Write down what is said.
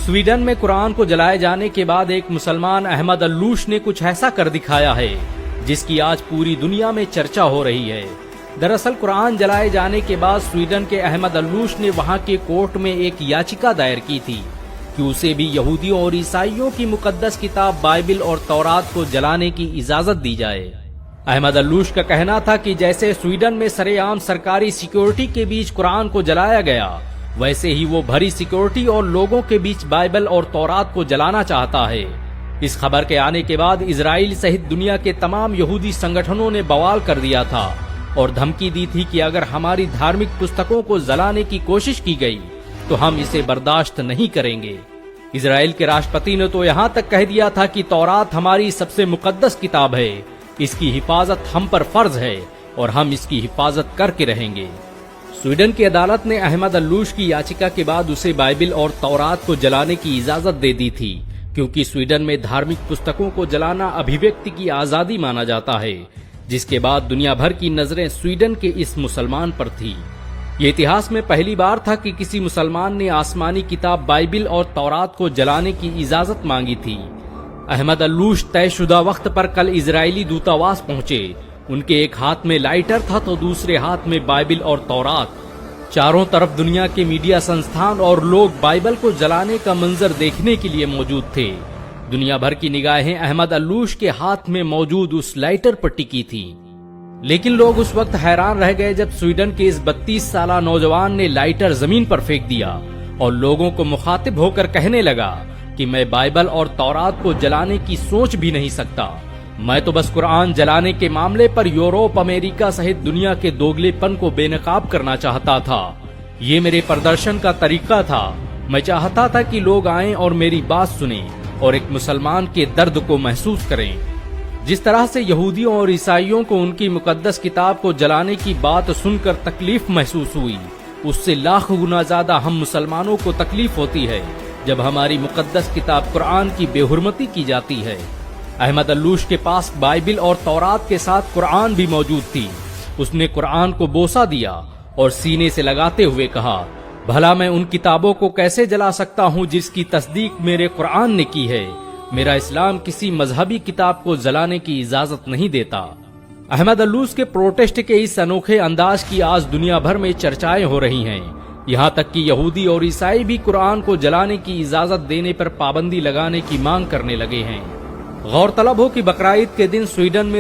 Sweden में कुरान को जलाए जाने के बाद एक मुसलमान अहमद अल्लूश ने कुछ ऐसा कर दिखाया है जिसकी आज पूरी दुनिया में चर्चा हो रही है। दरअसल कुरान जलाए जाने के बाद स्वीडन के अहमद अल्लूश ने वहां के कोर्ट में एक याचिका दायर की थी कि उसे भी यहूदियों और ईसाइयों की मुकद्दस किताब बाइबिल और तौरात को जलाने की इजाजत दी जाए। अहमद अल्लूश का कहना था कि जैसे स्वीडन में सरेआम सरकारी सिक्योरिटी के बीच कुरान को जलाया गया, वैसे ही वो भरी सिक्योरिटी और लोगों के बीच बाइबल और तौरात को जलाना चाहता है। इस खबर के आने के बाद इजराइल सहित दुनिया के तमाम यहूदी संगठनों ने बवाल कर दिया था और धमकी दी थी कि अगर हमारी धार्मिक पुस्तकों को जलाने की कोशिश की गई तो हम इसे बर्दाश्त नहीं करेंगे। इजराइल के राष्ट्रपति ने तो यहाँ तक कह दिया था कि तौरात हमारी सबसे मुकद्दस किताब है, इसकी हिफाजत हम पर फर्ज है और हम इसकी हिफाजत करके रहेंगे। स्वीडन की अदालत ने अहमद अल्लूश की याचिका के बाद उसे बाइबिल और तौरात को जलाने की इजाजत दे दी थी, क्योंकि स्वीडन में धार्मिक पुस्तकों को जलाना अभिव्यक्ति की आजादी माना जाता है, जिसके बाद दुनिया भर की नजरें स्वीडन के इस मुसलमान पर थी। ये इतिहास में पहली बार था कि किसी मुसलमान ने आसमानी किताब बाइबिल और तौरात को जलाने की इजाजत मांगी थी। अहमद अल्लूश तयशुदा वक्त पर कल इजरायली दूतावास पहुंचे। उनके एक हाथ में लाइटर था तो दूसरे हाथ में बाइबिल और तौरात। चारों तरफ दुनिया के मीडिया संस्थान और लोग बाइबल को जलाने का मंजर देखने के लिए मौजूद थे। दुनिया भर की निगाहें अहमद अल्लूश के हाथ में मौजूद उस लाइटर पर टिकी थी। लेकिन लोग उस वक्त हैरान रह गए जब स्वीडन के इस 32 साला नौजवान ने लाइटर जमीन पर फेंक दिया और लोगों को मुखातिब होकर कहने लगा कि मैं बाइबल और तौरात को जलाने की सोच भी नहीं सकता। मैं तो बस कुरान जलाने के मामले पर यूरोप, अमेरिका सहित दुनिया के दोगलेपन को बेनकाब करना चाहता था। ये मेरे प्रदर्शन का तरीका था। मैं चाहता था कि लोग आएं और मेरी बात सुनें और एक मुसलमान के दर्द को महसूस करें। जिस तरह से यहूदियों और ईसाइयों को उनकी मुकद्दस किताब को जलाने की बात सुनकर तकलीफ महसूस हुई, उससे लाख गुना ज्यादा हम मुसलमानों को तकलीफ होती है जब हमारी मुकद्दस किताब कुरान की बेहुरमती की जाती है। अहमद अल्लूश के पास बाइबिल और तौरात के साथ कुरान भी मौजूद थी। उसने कुरान को बोसा दिया और सीने से लगाते हुए कहा, भला मैं उन किताबों को कैसे जला सकता हूँ जिसकी तस्दीक मेरे कुरान ने की है। मेरा इस्लाम किसी मजहबी किताब को जलाने की इजाजत नहीं देता। अहमद अल्लूश के प्रोटेस्ट के इस अनोखे अंदाज की आज दुनिया भर में चर्चाएं हो रही हैं। यहाँ तक कि यहूदी और ईसाई भी कुरान को जलाने की इजाजत देने पर पाबंदी लगाने की मांग करने लगे हैं। गौरतलब हो कि बकरा ईद के दिन स्वीडन में